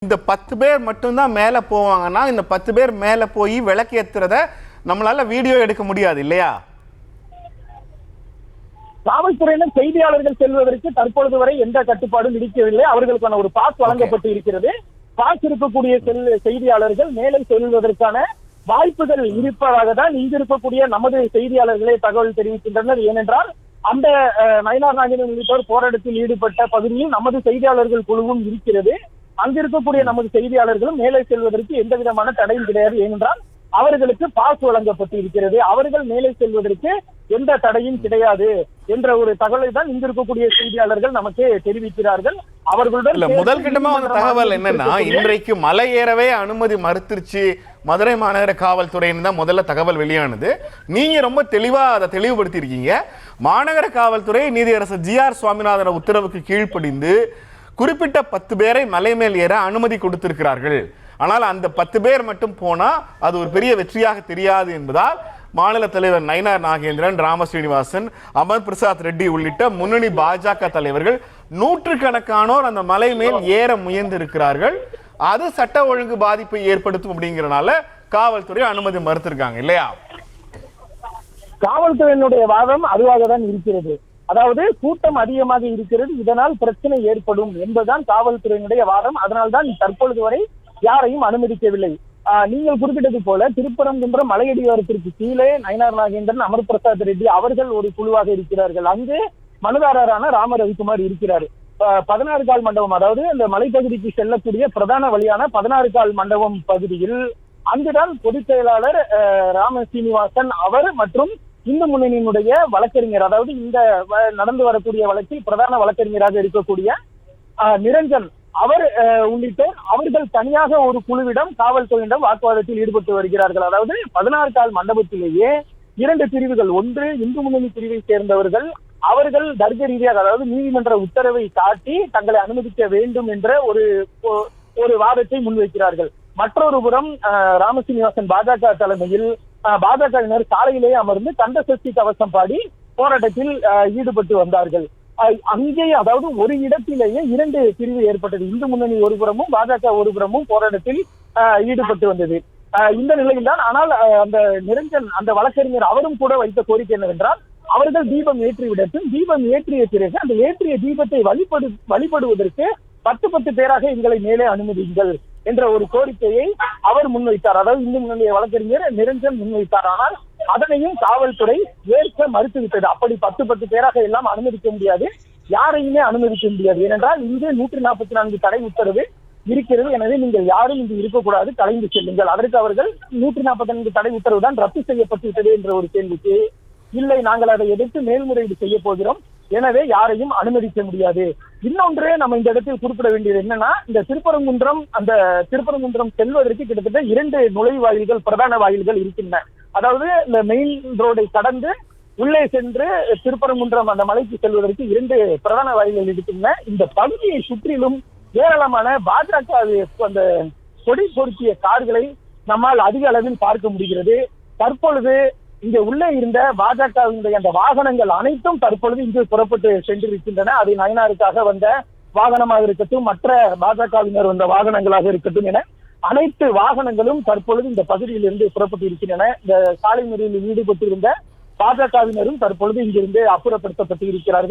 இந்த 10 பேர் மட்டும்தான் மேல போவாங்கன்னா இந்த 10 பேர் மேல போய் விளக்கு ஏத்துறத நம்மளால வீடியோ எடுக்க முடியாது இல்லையா? காவல்துறையினர் செய்தியாளர்கள் செல்வதற்கு தற்பொழுது வரை எந்த கட்டுப்பாடும் விதிக்கவில்லை. அவர்களுக்கான ஒரு பாஸ் வழங்கப்பட்டு இருக்கிறது. பாஸ் இருக்கக்கூடிய செய்தியாளர்கள் மேலே செல்வதற்கான வாய்ப்புகள் இருப்பதாக தான் இங்கு இருக்கக்கூடிய நமது செய்தியாளர்களே தகவல் தெரிவிக்கின்றனர். ஏனென்றால் அந்த நயினார் நாகேந்திரன் உள்ளிட்டோர் போராட்டத்தில் ஈடுபட்ட பகுதியில் நமது செய்தியாளர்கள் குழுவும் இருக்கிறது. அங்கு இருக்கக்கூடிய நமது செய்தியாளர்களும் மேலே செல்வதற்கு எந்த விதமான தடையும் கிடையாது. ஏனென்றால் அவர்களுக்கு பாஸ் வழங்கப்பட்டு இருக்கிறது. அவர்கள் மேலே செல்வதற்கு எந்த தடையும் கிடையாது என்ற ஒரு தகவலை தான் இங்க இருக்கக்கூடிய செய்தியாளர்கள் நமக்கு தெரிவிக்கிறார்கள். அவர்களுடன் முதல் கட்டமா ஒரு தகவல் என்னன்னா, இன்றைக்கு மலை ஏறவே அனுமதி மறுத்துருச்சு மதுரை மாநகர காவல்துறைன்னு தான் முதல்ல தகவல் வெளியானது. நீங்க ரொம்ப தெளிவா அதை தெளிவுபடுத்தி இருக்கீங்க. மாநகர காவல்துறை நீதியரசர் GR சுவாமிநாதன் உத்தரவுக்கு கீழ்ப்படிந்து குறிப்பிட்ட 10 பேரை மலை மேல் ஏற அனுமதி கொடுத்திருக்கிறார்கள். ஆனால் அந்த 10 பேர் மட்டும் போனா அது ஒரு பெரிய வெற்றியாக தெரியாது என்பதால் மாநில தலைவர் நயினார் நாகேந்திரன், ராம ஸ்ரீனிவாசன், அமர் பிரசாத் ரெட்டி உள்ளிட்ட முன்னணி பாஜக தலைவர்கள் நூற்றுக்கணக்கானோர் அந்த மலை மேல் ஏற முயன்று இருக்கிறார்கள். அது சட்ட ஒழுங்கு பாதிப்பை ஏற்படுத்தும் அப்படிங்கறனால காவல்துறை அனுமதி மறுத்திருக்காங்க இல்லையா? காவல்துறையினுடைய வாதம் அதுவாக தான் இருக்கிறது. அதாவது கூட்டம் அதிகமாக இருக்கிறது, இதனால் பிரச்சனை ஏற்படும் என்பதுதான் காவல்துறையினுடைய வாதம். அதனால்தான் தற்பொழுது வரை யாரையும் அனுமதிக்கவில்லை. நீங்கள் குறிப்பிட்டது போல திருப்பரங்குன்றம் மலையடிவாரத்திற்கு கீழே நயினார் நாகேந்திரன், அமர் பிரசாத் ரெட்டி அவர்கள் ஒரு குழுவாக இருக்கிறார்கள். அங்கு மனுதாரரான ராம ரவிக்குமார் இருக்கிறார். 16 கால் மண்டபம், அதாவது அந்த மலைப்பகுதிக்கு செல்லக்கூடிய பிரதான வழியான 16 கால் மண்டபம் பகுதியில் அங்குதான் பொதுச் செயலாளர் ராம சீனிவாசன் அவர் மற்றும் இந்து முன்னணியினுடைய வழக்கறிஞர், அதாவது இந்த நடந்து வரக்கூடிய வழக்கில் பிரதான வழக்கறிஞராக இருக்கக்கூடிய நிரஞ்சன் அவர் உள்ளிட்டோர் அவர்கள் தனியாக ஒரு குழுவிடம் காவல்துறையிடம் வாக்குவாதத்தில் ஈடுபட்டு வருகிறார்கள். அதாவது 16 கால் மண்டபத்திலேயே 2 பிரிவுகள், ஒன்று இந்து முன்னணி பிரிவை சேர்ந்தவர்கள், அவர்கள் தர்க்க ரீதியாக அதாவது நீதிமன்ற உத்தரவை காட்டி தங்களை அனுமதிக்க வேண்டும் என்ற ஒரு வாதத்தை முன்வைக்கிறார்கள். மற்றொரு புறம் ராமசீனிவாசன் பாஜக தலைமையில் பாஜகவினர் சாலையிலேயே அமர்ந்து கந்த சஷ்டி கவசம் பாடி போராட்டத்தில் ஈடுபட்டு வந்தார்கள். அங்கே அதாவது ஒரு இடத்திலேயே 2 பிரிவு ஏற்பட்டது. இந்து முன்னணி ஒரு புறமும் பாஜக ஒரு புறமும் போராட்டத்தில் ஈடுபட்டு வந்தது. இந்த நிலையில் தான் ஆனால் அந்த நிரஞ்சன் அந்த வழக்கறிஞர் அவரும் கூட வைத்த கோரிக்கை என்னவென்றால், அவர்கள் தீபம் ஏற்றி விடட்டும், தீபம் ஏற்றிய பிறகு அந்த ஏற்றிய தீபத்தை வழிபடுவதற்கு 10 பேராக எங்களை மேலே அனுமதிங்கள் என்ற ஒரு கோரிக்கையை அவர் முன்வைத்தார். அதாவது இந்து முன்னணிய வழக்கறிஞர் நிரஞ்சன் முன்வைத்தார். ஆனால் அதனையும் காவல்துறை ஏற்க மறுத்துவிட்டது. அப்படி 10 பேராக எல்லாம் அனுமதிக்க முடியாது, யாரையுமே அனுமதிக்க முடியாது. ஏனென்றால் இங்கே 144 தடை உத்தரவு இருக்கிறது. எனவே நீங்கள் யாரும் இங்கு இருக்கக்கூடாது, கலைந்து செல்லுங்கள். அதற்கு அவர்கள் 144 தடை உத்தரவு தான் ரத்து செய்யப்பட்டுவிட்டது என்ற ஒரு கேள்விக்கு, இல்லை நாங்கள் அதை எதிர்த்து மேல்முறையீடு செய்ய போகிறோம், எனவே யாரையும் அனுமதிக்க முடியாது. இன்னொன்று நம்ம இந்த இடத்தில் குறிப்பிட வேண்டியது என்னன்னா, இந்த திருப்பரங்குன்றம் செல்வதற்கு கிட்டத்தட்ட 2 நுழைவாயில்கள், பிரதான வாயில்கள் இருக்கின்றன. அதாவது இந்த மெயின் ரோடை கடந்து உள்ளே சென்று திருப்பரங்குன்றம் அந்த மலைக்கு செல்வதற்கு 2 பிரதான வாயில்கள் இருக்கின்றன. இந்த பகுதியை சுற்றிலும் ஏராளமான பாஜக அந்த கொடி பொருத்திய கார்களை நம்மால் அதிக அளவில் பார்க்க முடிகிறது. தற்பொழுது இங்க உள்ளே இருந்த பாஜகவினுடைய அந்த வாகனங்கள் அனைத்தும் தற்பொழுது இங்கு புறப்பட்டு சென்றிருக்கின்றன. அது நயினாருக்காக வந்த வாகனமாக இருக்கட்டும், மற்ற பாஜகவினர் வந்த வாகனங்களாக இருக்கட்டும் என அனைத்து வாகனங்களும் தற்பொழுது இந்த பகுதியில் இருந்து புறப்பட்டு இருக்கின்றன. இந்த சாலை மறியலில் ஈடுபட்டிருந்த பாஜகவினரும் தற்பொழுது இங்கிருந்து அப்புறப்படுத்தப்பட்டு இருக்கிறார்கள்.